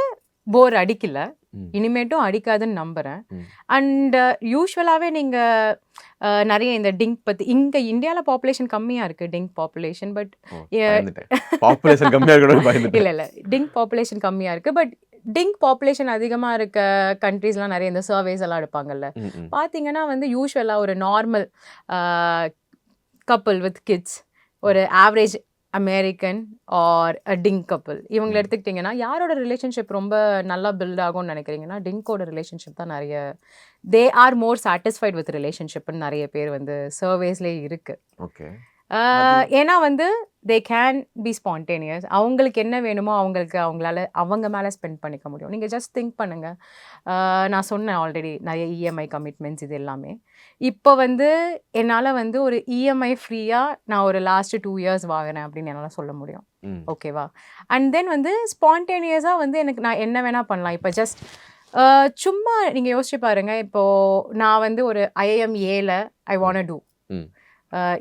போர் அடிக்கல, ம். இனிமேட்டும் அடிக்காதுன்னு நம்புறேன். ம். அண்ட் யூஸ்வலாகவே நீங்கள் நிறைய இந்த டிங்க் பற்றி, இங்கே இந்தியாவில் பாப்புலேஷன் கம்மியாக இருக்குது டிங்க் பாப்புலேஷன், பட் ஓ, பயந்துட்டேன். பாப்புலேஷன் கம்மியா இருக்கணும் பயந்துட்டேன். இல்லை டிங்க் பாப்புலேஷன் கம்மியாக இருக்குது. பட் டிங்க் பாப்புலேஷன் அதிகமாக இருக்க கண்ட்ரீஸ்லாம் நிறைய இந்த சர்வேஸ் எல்லாம் எடுப்பாங்கல்ல, ம், ம். பார்த்தீங்கன்னா வந்து யூஸ்வலாக ஒரு நார்மல் கப்புள் வித் கிட்ஸ், ஒரு ஆவரேஜ் அமெரிக்கன் ஆர் டிங்க் கப்புள், இவங்களை எடுத்துக்கிட்டிங்கன்னா யாரோட ரிலேஷன்ஷிப் ரொம்ப நல்லா பில்ட் ஆகும்னு நினைக்கிறீங்கன்னா டிங்கோட ரிலேஷன்ஷிப் தான் நிறைய, they are more satisfied with ரிலேஷன்ஷிப்னு நிறைய பேர் வந்து சர்வேஸ்லேயே இருக்குது. ஓகே. ஏன்னா வந்து தே கேன் பி ஸ்பான்டேனியஸ், அவங்களுக்கு என்ன வேணுமோ அவங்களால அவங்க மேலே ஸ்பெண்ட் பண்ணிக்க முடியும். நீங்கள் ஜஸ்ட் திங்க் பண்ணுங்கள், நான் சொன்னேன் ஆல்ரெடி நிறைய இஎம்ஐ கமிட்மெண்ட்ஸ் இது எல்லாமே. இப்போ வந்து என்னால் வந்து ஒரு இஎம்ஐ ஃப்ரீயாக நான் ஒரு லாஸ்ட் 2 years வாங்கினேன் அப்படின்னு என்னால் சொல்ல முடியும். ம். ஓகேவா? அண்ட் தென் வந்து ஸ்பான்டேனியஸாக வந்து எனக்கு நான் என்ன வேணால் பண்ணலாம். இப்போ ஜஸ்ட் சும்மா நீங்கள் யோசிச்சு பாருங்கள், இப்போது நான் வந்து ஒரு ஐஎம்ஏல ஐ வாண்ட் டூ ம்.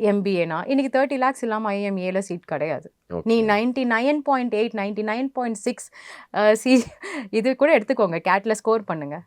எம்பிஏனா இன்னைக்கு 30 lakhs இல்லாமல் ஐஎம்ஏல சீட் கிடையாது. நீ ஓகே. 99.8 99.6 சி இது கூட எடுத்துக்கோங்க, கேட்ல ஸ்கோர் பண்ணுங்க.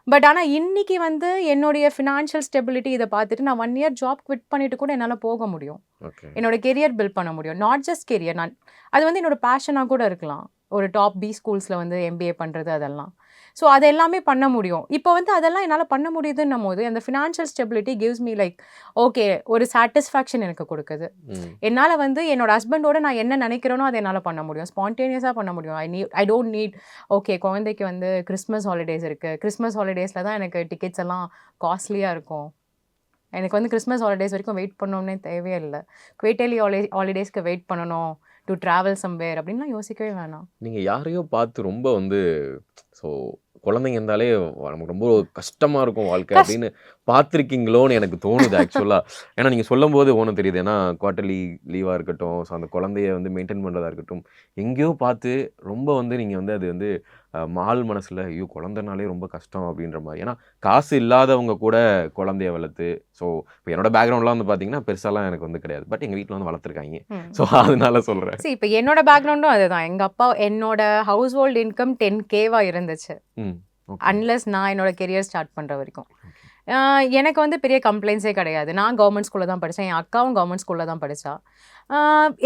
பட் ஆனால் இன்னைக்கு வந்து என்னுடைய ஃபினான்ஷியல் ஸ்டெபிலிட்டி இதை பார்த்துட்டு நான் 1 year ஜாப் குவிட் பண்ணிட்டு கூட என்னால் போக முடியும். ஓகே. என்னோட கெரியர் பில்ட் பண்ண முடியும். நாட் ஜஸ்ட் கெரியர், நான் அது வந்து என்னோட பேஷனாக கூட இருக்கலாம். ஒரு டாப் பி ஸ்கூல்ஸில் வந்து எம்பிஏ பண்ணுறது அதெல்லாம். ஸோ அது எல்லாமே பண்ண முடியும். இப்போ வந்து அதெல்லாம் என்னால் பண்ண முடியுதுன்னும் போது அந்த financial stability gives me like okay, ஒரு சாட்டிஸ்ஃபேக்ஷன் எனக்கு கொடுக்குது. ம். என்னால் வந்து என்னோட ஹஸ்பண்டோட நான் என்ன நினைக்கிறேனோ அதை என்னால் பண்ண முடியும், ஸ்பான்டேனியஸாக பண்ண முடியும். ஐ டோன்ட் நீட் ஓகே குழந்தைக்கு வந்து கிறிஸ்மஸ் ஹாலிடேஸ் இருக்குது, கிறிஸ்மஸ் ஹாலிடேஸில் தான் எனக்கு டிக்கெட்ஸ் எல்லாம் காஸ்ட்லியாக இருக்கும், எனக்கு வந்து கிறிஸ்மஸ் ஹாலிடேஸ் வரைக்கும் வெயிட் பண்ணணும்னே தேவையே இல்லை, குவேட்டலி ஹாலிடேஸ்க்கு வெயிட் பண்ணணும் டு ட்ராவல் சம்வேர் அப்படின்லாம் யோசிக்கவே வேணாம். நீங்க யாரையோ பார்த்து ரொம்ப வந்து ஸோ குழந்தைங்க இருந்தாலே நமக்கு ரொம்ப கஷ்டமா இருக்கும் வாழ்க்கை அப்படின்னு பார்த்துருக்கீங்களோன்னு எனக்கு தோணுது ஆக்சுவலாக. ஏன்னா நீங்கள் சொல்லும் போது ஒன்றும் தெரியுது. ஏன்னா குவார்ட்டர்லி லீவாக இருக்கட்டும், ஸோ அந்த குழந்தைய வந்து மெயின்டைன் பண்ணுறதா இருக்கட்டும், எங்கேயோ பார்த்து ரொம்ப வந்து நீங்கள் வந்து அது வந்து மால் மனசில் ஐயோ குழந்தைனாலே ரொம்ப கஷ்டம் அப்படின்ற மாதிரி. ஏன்னா காசு இல்லாதவங்க கூட குழந்தைய வளர்த்து, ஸோ இப்போ என்னோட பேக்ரவுண்ட்லாம் வந்து பார்த்தீங்கன்னா பெருசாலாம் எனக்கு வந்து கிடையாது, பட் எங்கள் வீட்டில் வந்து வளர்த்துருக்காங்க. ஸோ அதனால சொல்கிறேன். சரி, இப்போ என்னோட பேக்ரவுண்டும் அதுதான். எங்கள் அப்பா என்னோட ஹவுஸ் ஹோல்டு இன்கம் 10K இருந்துச்சு, ம். ஓகே. அன்லெஸ் நான் என்னோட கெரியர் ஸ்டார்ட் பண்ணுற வரைக்கும். எனக்கு வந்து பெரிய கம்ப்ளைண்ட்ஸே கிடையாது. நான் கவர்மெண்ட் ஸ்கூலில் தான் படித்தேன், என் அக்காவும் கவர்மெண்ட் ஸ்கூலில் தான் படித்தா.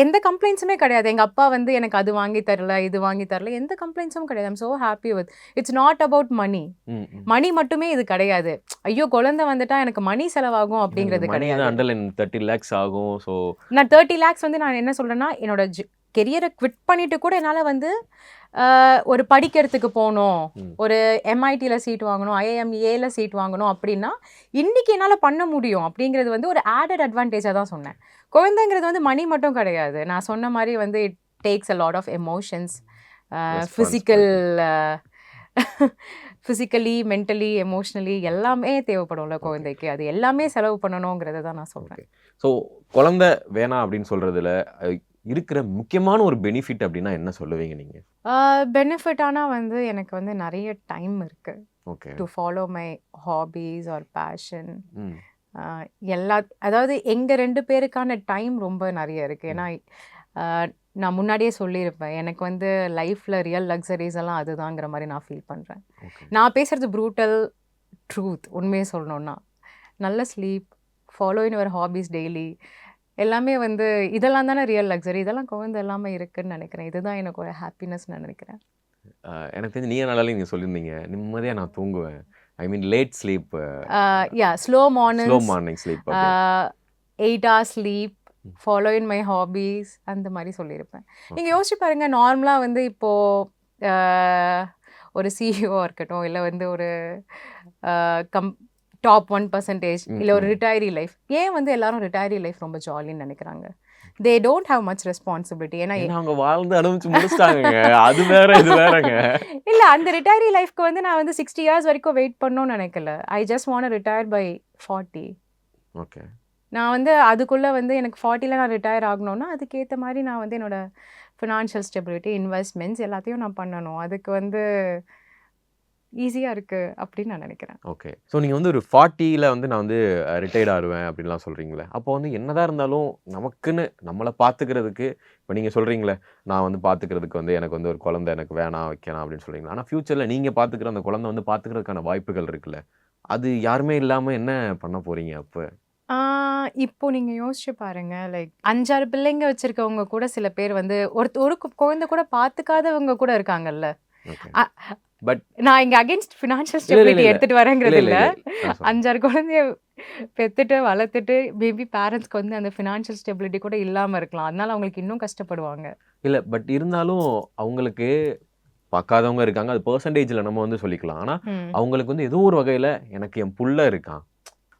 எந்த கம்ப்ளைண்ட்ஸுமே கிடையாது. எங்கள் அப்பா வந்து எனக்கு அது வாங்கி தரல இது வாங்கி தரல, எந்த கம்ப்ளைண்ட்ஸும் கிடையாது. I'm so happy with. It's not about money. ம், ம். மணி மட்டுமே இது கிடையாது. ஐயோ குழந்தை வந்துட்டா எனக்கு மணி செலவாகும் அப்படிங்கிறது மணி கிடையாது. தான் அண்டர்லைன் 30 lakhs ஆகும். ஸோ நான் 30 lakhs வந்து நான் என்ன சொல்கிறேன்னா, என்னோட கெரியரை குவிட் பண்ணிட்டு கூட என்னால் வந்து ஒரு படிக்கிறதுக்கு போகணும், ம். ஒரு எம்ஐடியில் சீட் வாங்கணும், ஐஐஎம்ஏல சீட் வாங்கணும் அப்படின்னா இன்றைக்கி என்னால் பண்ண முடியும் அப்படிங்கிறது வந்து ஒரு ஆடட் அட்வான்டேஜாக தான் சொன்னேன். குழந்தைங்கிறது வந்து மணி மட்டும் கிடையாது. நான் சொன்ன மாதிரி வந்து it takes a lot of emotions, physical physically mentally emotionally எல்லாமே தேவைப்படும்ல குழந்தைக்கு. அது எல்லாமே செலவு பண்ணணுங்கிறத தான் நான் சொல்கிறேன். ஸோ குழந்தை வேணாம் அப்படின்னு சொல்கிறதுல இருக்கிற முக்கியமான ஒரு பெனிஃபிட் அப்படின்னா என்ன சொல்லுவீங்க நீங்கள்? பெனிஃபிட் ஆனால் வந்து எனக்கு வந்து நிறைய டைம் இருக்குது okay. To follow my hobbies or passion. ம். எல்லா அதாவது எங்கள் 2 பேருக்கான டைம் ரொம்ப நிறைய இருக்குது. ஏன்னா நான் முன்னாடியே சொல்லியிருப்பேன், எனக்கு வந்து லைஃப்பில் ரியல் லக்ஸரிஸ் எல்லாம் அதுதாங்கிற மாதிரி நான் ஃபீல் பண்ணுறேன். ஓகே. நான் பேசுகிறது ப்ரூட்டல் ட்ரூத். உண்மையை சொல்லணுன்னா நல்ல sleep, following your hobbies daily, எல்லாமே வந்து இதெல்லாம் தானே ரியல் லக்ஸரி. இதெல்லாம் குழந்தை எல்லாமே இருக்குதுன்னு நினைக்கிறேன். இதுதான் எனக்கு ஒரு ஹாப்பினஸ் நான் நினைக்கிறேன். எனக்கு தெரிஞ்சு நீங்க நாளாலே நீங்கள் சொல்லியிருந்தீங்க, நிம்மதியாக நான் தூங்குவேன். I mean late sleep, slow slow morning sleep. 8 hours sleep, following my hobbies, அந்த மாதிரி சொல்லியிருப்பேன். நீங்கள் யோசிச்சு பாருங்கள், நார்மலாக வந்து இப்போது ஒரு சிஇஓ இருக்கட்டும், இல்லை வந்து ஒரு டாப் 1% இல்லை ஒரு ரிட்டையரி லைஃப், ஏன் வந்து எல்லாரும் ரிட்டையரி லைஃப் ரொம்ப ஜாலின்னு நினைக்கிறாங்க? They don't have much responsibility. ஏன்னா அவங்க வாழ்ந்து அனுபவிச்சு முடிச்சிட்டாங்க, அது வேற இது வேறங்க. இல்லை, அந்த ரிட்டையரி லைஃப்க்கு வந்து நான் வந்து 60 years வரைக்கும் வெயிட் பண்ணணும்னு நினைக்கல. I just want retire by 40. Okay. நான் வந்து அதுக்குள்ளே வந்து எனக்கு 40ல் நான் ரிட்டையர் ஆகணும்னா அதுக்கேற்ற மாதிரி நான் வந்து என்னோட ஃபினான்ஷியல் ஸ்டெபிலிட்டி, இன்வெஸ்ட்மெண்ட்ஸ் எல்லாத்தையும் நான் பண்ணணும். அதுக்கு வந்து ஈஸியாக இருக்குது அப்படின்னு நான் நினைக்கிறேன். ஓகே. ஸோ நீங்கள் வந்து ஒரு 40ல் வந்து நான் வந்து ரிட்டையர்ட் ஆடுவேன் அப்படின்லாம் சொல்கிறீங்களே, அப்போ வந்து என்னதான் இருந்தாலும் நமக்குன்னு நம்மளை பார்த்துக்கிறதுக்கு இப்போ நீங்கள் சொல்கிறீங்களே, நான் வந்து பார்த்துக்கிறதுக்கு வந்து எனக்கு வந்து ஒரு குழந்தை எனக்கு வேணாம் வைக்கலாம் அப்படின்னு சொல்கிறீங்களா, ஆனால் ஃப்யூச்சரில் நீங்கள் பார்த்துக்கிற அந்த குழந்தை வந்து பார்த்துக்கிறதுக்கான வாய்ப்புகள் இருக்குல்ல, அது யாருமே இல்லாமல் என்ன பண்ண போகிறீங்க அப்போ? இப்போ நீங்கள் யோசிச்சு பாருங்க, லைக் 5-6 பிள்ளைங்க வச்சுருக்கவங்க கூட சில பேர் வந்து ஒரு குழந்தை கூட பார்த்துக்காதவங்க கூட இருக்காங்கல்ல. ஓகே. அ பட் நான் இங்கே அகெயின்ஸ்ட் ஃபினான்ஷியல் இல்லை இல்லை ஸ்டெபிலிட்டி இல்லை எடுத்துகிட்டு வரேங்கிறது இல்லை இல்லை. இல்லை இல்லை 5-6 குழந்தைய பெற்றுட்டு வளர்த்துட்டு மேபி பேரண்ட்ஸ்க்கு வந்து அந்த ஃபினான்ஷியல் ஸ்டெபிலிட்டி கூட இல்லாமல் இருக்கலாம். அதனால அவங்களுக்கு இன்னும் கஷ்டப்படுவாங்க. இல்லை பட் இருந்தாலும் அவங்களுக்கு பார்க்காதவங்க இருக்காங்க. அது பெர்சன்டேஜில் நம்ம வந்து சொல்லிக்கலாம். ஆனால் ம் அவங்களுக்கு வந்து ஏதோ ஒரு வகையில் எனக்கு என் புள்ள இருக்கான்,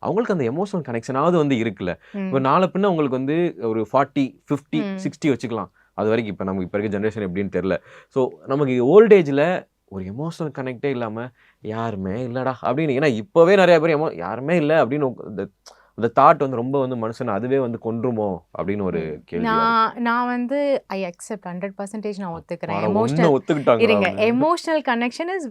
அவங்களுக்கு அந்த எமோஷனல் கனெக்ஷனாவது வந்து இருக்குல்ல. இப்போ ம் நாளை பின்ன அவங்களுக்கு வந்து ஒரு 40, 50, ம் 60 வச்சுக்கலாம். அது வரைக்கும் இப்போ நமக்கு இப்போ இருக்க ஜென்ரேஷன் எப்படின்னு தெரில. ஸோ நமக்கு ஓல்ட் ஏஜில் ஒரு எமோஷனல் கனெக்டே இல்லாமல் யாருமே இல்லைடா அப்படின்னு, ஏன்னா இப்போவே நிறைய பேர் யாருமே இல்லை அப்படின்னு அந்த தாட் வந்து ரொம்ப வந்து மனுஷனை அதுவே வந்து கொன்றுமோ அப்படின்னு ஒரு ம். கேள்வியா இருக்கு. நான் வந்து ஐ அக்செப்ட் 100% நான் ஒத்துக்கிறேன். ஒன்று எமோஷனல் ஒத்துக்கிட்டாங்களா இருங்க, அவங்க? Emotional connection is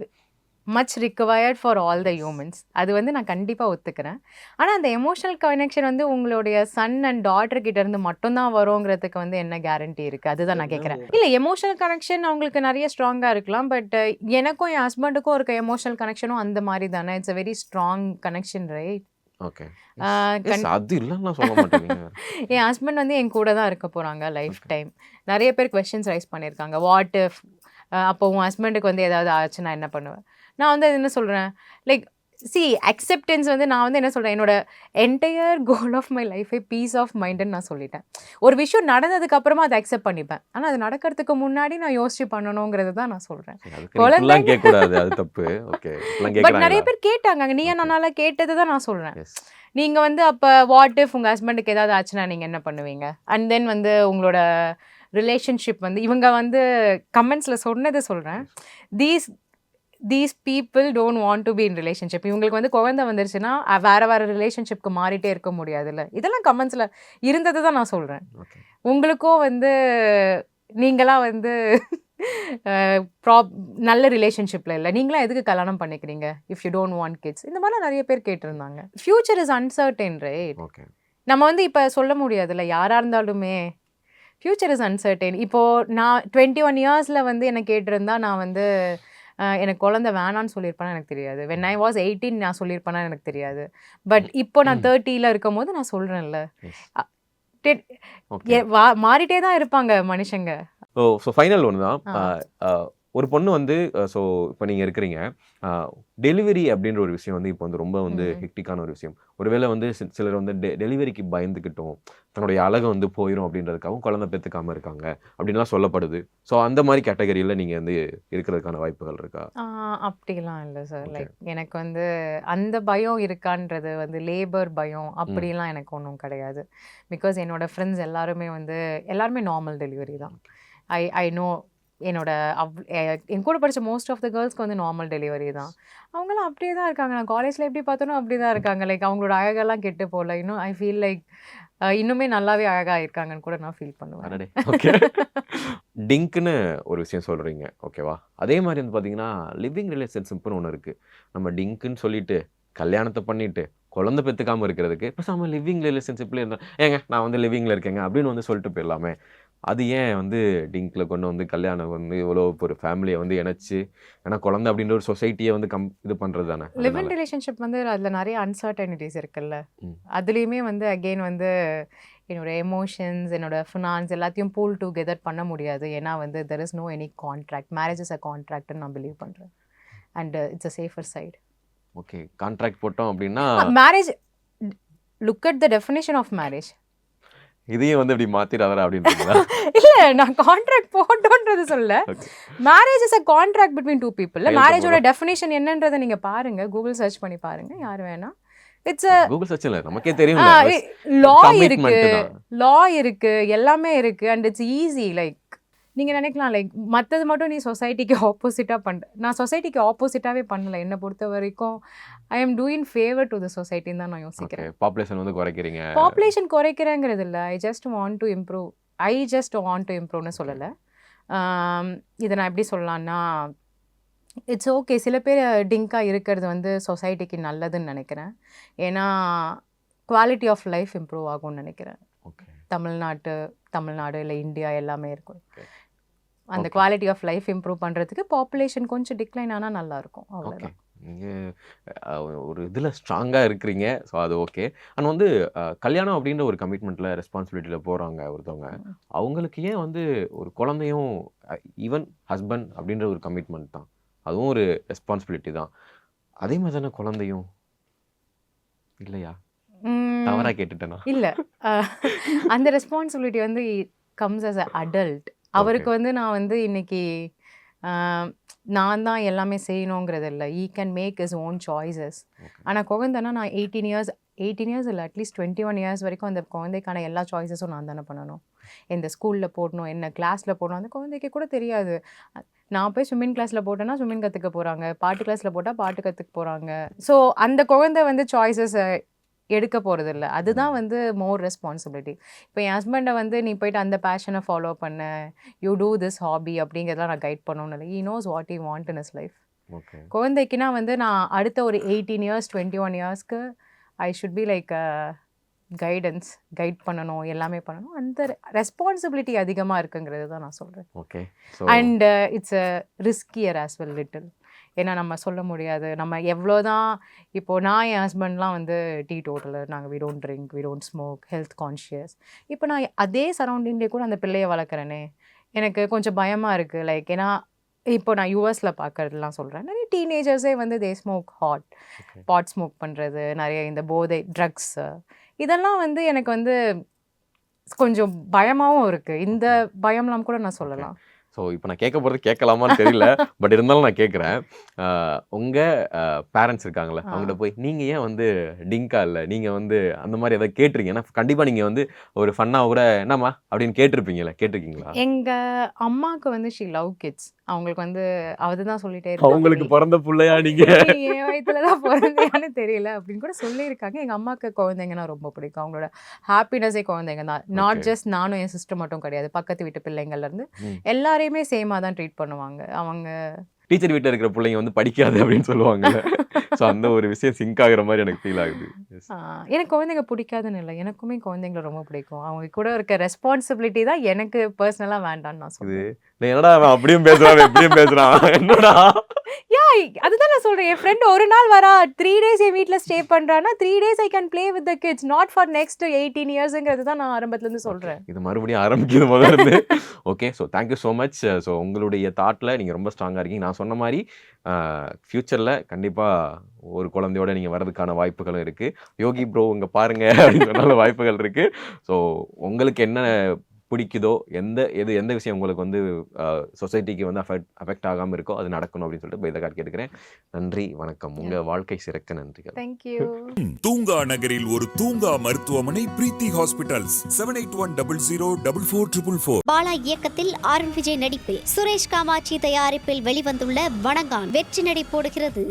much required for all the humans. அது வந்து நான் கண்டிப்பாக ஒத்துக்கிறேன். ஆனால் அந்த எமோஷனல் கனெக்ஷன் வந்து உங்களுடைய சன் அண்ட் டாட்டர் கிட்ட இருந்து மட்டும்தான் வருங்கிறதுக்கு வந்து என்ன கேரண்டி இருக்குது, அதுதான் நான் கேட்குறேன். இல்லை, எமோஷனல் கனெக்ஷன் அவங்களுக்கு நிறைய ஸ்ட்ராங்காக இருக்கலாம். பட் எனக்கும் என் ஹஸ்பண்டுக்கும் இருக்க எமோஷனல் கனெக்ஷனும் அந்த மாதிரி தானே. It's a very strong connection, right? Okay. அது இல்லைன்னு நான் சொல்ல மாட்டேங்க. என் ஹஸ்பண்ட் வந்து என் கூட தான் இருக்க போகிறாங்க லைஃப் ஓகே. டைம். நிறைய பேர் கொஸ்டின்ஸ் ரைஸ் பண்ணியிருக்காங்க. வாட் இஃப் அப்போ உன் ஹஸ்பண்டுக்கு வந்து ஏதாவது ஆச்சுன்னா என்ன பண்ணுவேன்? நான் வந்து என்ன சொல்கிறேன், லைக் அக்செப்டன்ஸ் வந்து நான் வந்து என்ன சொல்கிறேன், என்னோட என்டையர் கோல் ஆஃப் மை லைஃபே பீஸ் ஆஃப் மைண்டுன்னு நான் சொல்லிட்டேன். ஒரு விஷயம் நடந்ததுக்கு அப்புறமா அதை அக்செப்ட் பண்ணிப்பேன். ஆனால் அது நடக்கிறதுக்கு முன்னாடி நான் யோசிச்சு பண்ணணுங்கிறது தான் நான் சொல்கிறேன். அதுக்கு நீ இப்படிலாம் கேட்கக்கூடாது, அது தப்பு. ஓகே, இப்படிலாம் பட் நிறைய கேட்குறாங்களா? பேர் கேட்டாங்க, நீ ஓகே. நானால கேட்டது தான் நான் சொல்கிறேன். எஸ். நீங்கள் வந்து அப்போ வாட் இஃப் உங்கள் ஹஸ்பண்டுக்கு ஏதாவது ஆச்சுன்னா நீங்கள் என்ன பண்ணுவீங்க? அண்ட் தென் வந்து உங்களோட ரிலேஷன்ஷிப் வந்து இவங்க வந்து கமெண்ட்ஸில் சொன்னது சொல்கிறேன். These people don't want to be in relationship. இவங்களுக்கு வந்து குழந்தை வந்துருச்சுன்னா வேறு ரிலேஷன்ஷிப்க்கு மாறிட்டே இருக்க முடியாதுல்ல. இதெல்லாம் கமெண்ட்ஸில் இருந்தது தான் நான் சொல்கிறேன். ஓகே. உங்களுக்கும் வந்து நீங்களாம் வந்து நல்ல ரிலேஷன்ஷிப்பில் இல்லை, நீங்களாம் எதுக்கு கல்யாணம் பண்ணிக்கிறீங்க if you don't want kids? இந்த மாதிரிலாம் நிறைய பேர் கேட்டிருந்தாங்க. Future is uncertain, right? Okay. நம்ம வந்து இப்போ சொல்ல முடியாதுல்ல, யாராக இருந்தாலுமே ஃப்யூச்சர் இஸ் அன்சர்டன். இப்போது நான் 21 இயர்ஸில் வந்து என்னை கேட்டிருந்தா நான் வந்து எனக்கு குழந்தை வேணான்னு சொல்லியிருப்பேனா எனக்கு தெரியாது. வென் ஐ வாஸ் 18 நான் சொல்லியிருப்பேனா எனக்கு தெரியாது. பட் இப்போ நான் 30ல் இருக்கும் போது நான் சொல்கிறேன்ல, எஸ். ஓகே. மாறிட்டே தான் இருப்பாங்க மனுஷங்க. ஸோ ஃபைனல் ஒன்று தான். ஆ ஒரு பொண்ணு வந்து ஸோ இப்போ நீங்கள் இருக்கிறீங்க, டெலிவரி அப்படின்ற ஒரு விஷயம் வந்து இப்போ வந்து ரொம்ப வந்து ம் ஹெக்டிக்கான ஒரு விஷயம். ஒருவேளை வந்து சிலர் வந்து டெலிவரிக்கு பயந்துக்கிட்டோம், தன்னுடைய அழகை வந்து போயிடும் அப்படின்றதுக்காகவும் குழந்தை பெற்றுக்காமல் இருக்காங்க அப்படின்லாம் சொல்லப்படுது. ஸோ அந்த மாதிரி கேட்டகரியில் நீங்கள் வந்து இருக்கிறதுக்கான வாய்ப்புகள் இருக்கா? அப்படிலாம் இல்லை சார். ஓகே. லைக் எனக்கு வந்து அந்த பயம் இருக்கான்றது வந்து லேபர் பயம் ம். அப்படிலாம் எனக்கு ஒன்றும் கிடையாது. பிகாஸ் என்னோட ஃப்ரெண்ட்ஸ் எல்லாருமே நார்மல் டெலிவரி தான். ஐ நோ என்னோட என் கூட படித்த மோஸ்ட் ஆஃப் த கேர்ள்ஸ்க்கு வந்து நார்மல் டெலிவரி தான். அவங்களாம் அப்படியே தான் இருக்காங்க. நான் காலேஜில் எப்படி பார்த்தோனோ அப்படி தான் இருக்காங்க. லைக் அவங்களோட அழகெல்லாம் கெட்டு போகல. இன்னும் ஐ ஃபீல் லைக் இன்னுமே நல்லாவே அழகாக இருக்காங்கன்னு கூட நான் ஃபீல் பண்ணுவேன். அடடே. ஓகே. டிங்க்னு ஒரு விஷயம் சொல்கிறீங்க, ஓகேவா? அதே மாதிரி வந்து பார்த்தீங்கன்னா லிவிங் ரிலேஷன்ஷிப்னு ஒன்று இருக்குது. நம்ம டிங்க்குன்னு சொல்லிட்டு கல்யாணத்தை பண்ணிட்டு குழந்தை பெற்றுக்காமல் இருக்கிறதுக்கு பேசாம லிவிங் ரிலேஷன்ஷிப்ல இருந்தால் ஏங்க நான் வந்து லிவிங்கில் இருக்கேங்க அப்படின்னு வந்து சொல்லிட்டு போயிடலாமே. அது ஏன் வந்து டிங்கில் கொண்டு வந்து கல்யாணம் வந்து இவ்வளோ ஒரு ஃபேமிலியை வந்து இணைச்சு, ஏன்னா குழந்தை அப்படின்ற ஒரு சொசைட்டியை வந்து இது பண்ணுறது தானே. லிவ் இன் அதனால ரிலேஷன்ஷிப் வந்து அதில் நிறைய அன்சர்டனிட்டிஸ் இருக்குல்ல. ம். அதுலேயுமே வந்து அகெயின் வந்து என்னோட எமோஷன்ஸ், என்னோட ஃபினான்ஸ் எல்லாத்தையும் பூல் டுகெதர் பண்ண முடியாது. ஏன்னா வந்து there is no any contract. Marriage is a கான்ட்ராக்ட்னு நான் பிலீவ் பண்ணுறேன். And it's a safer side. Okay. Contract போட்டோம் அப்படின்னா marriage, look at the definition of marriage. இதையும் வந்து இப்படி மாற்றிடாதரா அப்படின்றீங்களா? இல்லை, நான் கான்ட்ராக்ட் போட்டோன்றது சொல்ல. Okay. Marriage is a contract between two people. கையெழுத்து மேரேஜோட போடுறோம். டெஃபினேஷன் என்னன்றதை நீங்கள் பாருங்கள், கூகுள் சர்ச் பண்ணி பாருங்கள், யார் வேணா. இட்ஸ் அ கூகுள் சர்ச் இல்லை, நமக்கே தெரியும்ல. லா இருக்கு, கமிட்மெண்ட் தான். லா இருக்கு, எல்லாமே இருக்கு. And it's easy. லைக் நீங்கள் நினைக்கலாம் லைக் மற்றது மட்டும் நீ சொசைட்டிக்கு ஆப்போசிட்டாக பண்ணுற. நான் சொசைட்டிக்கு ஆப்போசிட்டாகவே பண்ணலை. என்னை பொறுத்த வரைக்கும் I am doing favour to the சொசைட்டின்னு தான் நான் யோசிக்கிறேன். பாப்புலேஷன் வந்து குறைக்கிறீங்க. பாப்புலேஷன் குறைக்கிறேங்கிறது இல்லை, ஐ ஜஸ்ட் வாண்ட் டு இம்ப்ரூவ்னு சொல்லலை. இதை நான் எப்படி சொல்லலான்னா, இட்ஸ் ஓகே. சில பேர் டிங்காக இருக்கிறது வந்து சொசைட்டிக்கு நல்லதுன்னு நினைக்கிறேன். ஏன்னா குவாலிட்டி ஆஃப் லைஃப் இம்ப்ரூவ் ஆகும்னு நினைக்கிறேன். ஓகே. தமிழ்நாடு இல்லை இந்தியா எல்லாமே இருக்கும். அந்த குவாலிட்டி ஆஃப் லைஃப் இம்ப்ரூவ் பண்ணுறதுக்கு பாப்புலேஷன் கொஞ்சம் டிக்ளைன் ஆனால் நல்லாயிருக்கும். அவ்வளோதான். நீங்கள் ஒரு இதில் ஸ்ட்ராங்காக இருக்கிறீங்க. ஸோ அது ஓகே. ஆனால் வந்து கல்யாணம் அப்படின்ற ஒரு கமிட்மெண்ட்டில் ரெஸ்பான்சிபிலிட்டியில் போகிறாங்க ஒருத்தவங்க. அவங்களுக்கு ஏன் வந்து ஒரு குழந்தையும் ஈவன் ஹஸ்பண்ட் அப்படின்ற ஒரு கமிட்மெண்ட் தான், அதுவும் ஒரு ரெஸ்பான்சிபிலிட்டி தான். அதே மாதிரி தானே குழந்தையும் இல்லையா? தவறாக கேட்டுட்டேனா? இல்லை, அந்த ரெஸ்பான்சிபிலிட்டி வந்து கம்ஸ் அஸ் அ அடல்ட். அவருக்கு வந்து நான் வந்து இன்னைக்கு நான் தான் எல்லாமே செய்யணுங்கிறது இல்லை. He can make his own choices. ஆனால் குழந்தைன்னா நான் 18 இயர்ஸ் இல்லை, அட்லீஸ்ட் 21 இயர்ஸ் வரைக்கும் அந்த குழந்தைக்கான எல்லா சாய்ஸஸும் நான் தானே பண்ணணும். எந்த ஸ்கூலில் போடணும், என்ன கிளாஸில் போடணும், அந்த குழந்தைக்கு கூட தெரியாது. நான் போய் ஸ்விம்மிங் கிளாஸில் போட்டேன்னா ஸ்விம்மிங் கற்றுக்க போகிறாங்க, பாட்டு கிளாஸில் போட்டால் பாட்டு கற்றுக்க போகிறாங்க. ஸோ அந்த குழந்தை வந்து சாய்ஸஸ் எடுக்க போகிறது இல்லை. அதுதான் வந்து மோர் ரெஸ்பான்சிபிலிட்டி. இப்போ என் ஹஸ்பண்டை வந்து நீ போயிட்டு அந்த பேஷனை ஃபாலோ பண்ண, யூ டூ திஸ் ஹாபி அப்படிங்கிறதெல்லாம் நான் கைட் பண்ணணும்னு இல்லை. He knows what he want in his life. குழந்தைக்குன்னா வந்து நான் அடுத்த ஒரு 18 இயர்ஸ் 21 இயர்ஸ்க்கு I should be like guide பண்ணணும், எல்லாமே பண்ணணும். அந்த ரெஸ்பான்சிபிலிட்டி அதிகமாக இருக்குங்கிறது தான் நான் சொல்கிறேன். Okay. And it's a riskier as well little. ஏன்னா நம்ம சொல்ல முடியாது. நம்ம எவ்வளோதான் இப்போது நான் என் ஹஸ்பண்ட்லாம் வந்து டீ டோட்டலர், நாங்கள் we don't drink, we don't smoke, health conscious. இப்போ நான் அதே சரௌண்டிங்லேயே கூட அந்த பிள்ளையை வளர்க்குறேனே, எனக்கு கொஞ்சம் பயமாக இருக்குது. லைக் ஏன்னா இப்போ நான் யூஎஸில் பார்க்குறதுலாம் சொல்கிறேன். நிறைய டீனேஜர்ஸே வந்து தே ஸ்மோக் பாட் ஸ்மோக் பண்ணுறது, நிறைய இந்த போதை ட்ரக்ஸு, இதெல்லாம் வந்து எனக்கு வந்து கொஞ்சம் பயமாகவும் இருக்குது. இந்த பயம்லாம் கூட நான் சொல்லலாம். ஸோ இப்போ நான் கேட்க போகிறது கேட்கலாமான்னு தெரியல, பட் இருந்தாலும் நான் கேட்குறேன். உங்கள் பேரண்ட்ஸ் இருக்காங்களே, அவங்கள்ட்ட போய் நீங்கள் ஏன் வந்து டிங்கா இல்லை, நீங்கள் வந்து அந்த மாதிரி எதாவது கேட்டிருக்கீங்க? ஏன்னா கண்டிப்பாக நீங்கள் வந்து ஒரு ஃபன்னாக கூட என்னம்மா அப்படின்னு கேட்டிருக்கீங்களா? எங்கள் அம்மாவுக்கு வந்து ஷி லவ் கிட்ஸ். அவங்களுக்கு வந்து அதுதான் சொல்லிட்டே இருக்காங்க. அவங்களுக்கு பிறந்த பிள்ளையா நீங்கள்? என் வயிற்றுல தான் பிறந்தையான்னு தெரியல அப்படின்னு கூட சொல்லியிருக்காங்க. எங்கள் அம்மாவுக்கு குழந்தைங்கன்னா ரொம்ப பிடிக்கும். அவங்களோட ஹாப்பினஸே குழந்தைங்க தான். நாட் ஜஸ்ட் நானும் என் சிஸ்டர் மட்டும் கிடையாது, பக்கத்து வீட்டு பிள்ளைங்கள்லேருந்து எல்லாரையுமே சேமாக தான் ட்ரீட் பண்ணுவாங்க. அவங்க டீச்சர் வீட்டில் இருக்கிற பிள்ளைங்க வந்து படிக்காது அப்படின்னு சொல்லுவாங்க. ஸோ அந்த ஒரு விஷயம் சிங்க் ஆகுற மாதிரி எனக்கு ஃபீல் ஆகுது. எனக்கு குழந்தைங்க பிடிக்காதுன்னு இல்லை, எனக்குமே குழந்தைங்களை ரொம்ப பிடிக்கும். அவங்க கூட இருக்க ரெஸ்பான்சிபிலிட்டி தான் எனக்கு பர்சனலாக வேண்டான்னு நான் சொல்லுவேன். என்னடா அவன் அப்படியும் பேசுறான் எப்படியும் பேசுறான் என்னடா? அதுதான் நான் சொல்றேன். என் ஃப்ரெண்ட் ஒரு நாள் வரா, 3 days என் வீட்டில் ஸ்டே பண்றான்னா 3 days I can play with the kids, not for next 18 இயர்ஸ்ங்கிறது தான் நான் ஆரம்பத்துல இருந்து சொல்றேன். இது மறுபடியும் ஆரம்பிக்குது முதல்ல. Okay, so thank you so much. So உங்களுடைய தாட்டில் நீங்கள் ரொம்ப ஸ்ட்ராங்காக இருக்கீங்க. நான் சொன்ன மாதிரி ஃப்யூச்சரில் கண்டிப்பாக ஒரு குழந்தையோட நீங்கள் வர்றதுக்கான வாய்ப்புகளும் இருக்குது. யோகி ப்ரோ இங்கே பாருங்க அப்படின்னு சொன்னால வாய்ப்புகள் இருக்குது. ஸோ உங்களுக்கு என்ன பிடிக்குதோ, எந்த விஷயம் உங்களுக்கு வந்து சொசைட்டிக்கு வந்து அஃபெக்ட் ஆகாமல் இருக்கோ அது நடக்கணும் அப்படின்னு சொல்லிட்டு பைதகார் கேட்கிறேன். நன்றி, வணக்கம். உங்கள் வாழ்க்கை சிறக்க நன்றிகள். தேங்க்யூ. தூங்கா நகரில் ஒரு தூங்கா மருத்துவமனை பிரீத்தி ஹாஸ்பிட்டல்ஸ். 7810044444. பாலா இயக்கத்தில் ஆர்.என். விஜய் நடிப்பில் சுரேஷ் காமாட்சி தயாரிப்பில் வெளிவந்துள்ள வணங்கான் வெற்றி நடை போடுகிறது.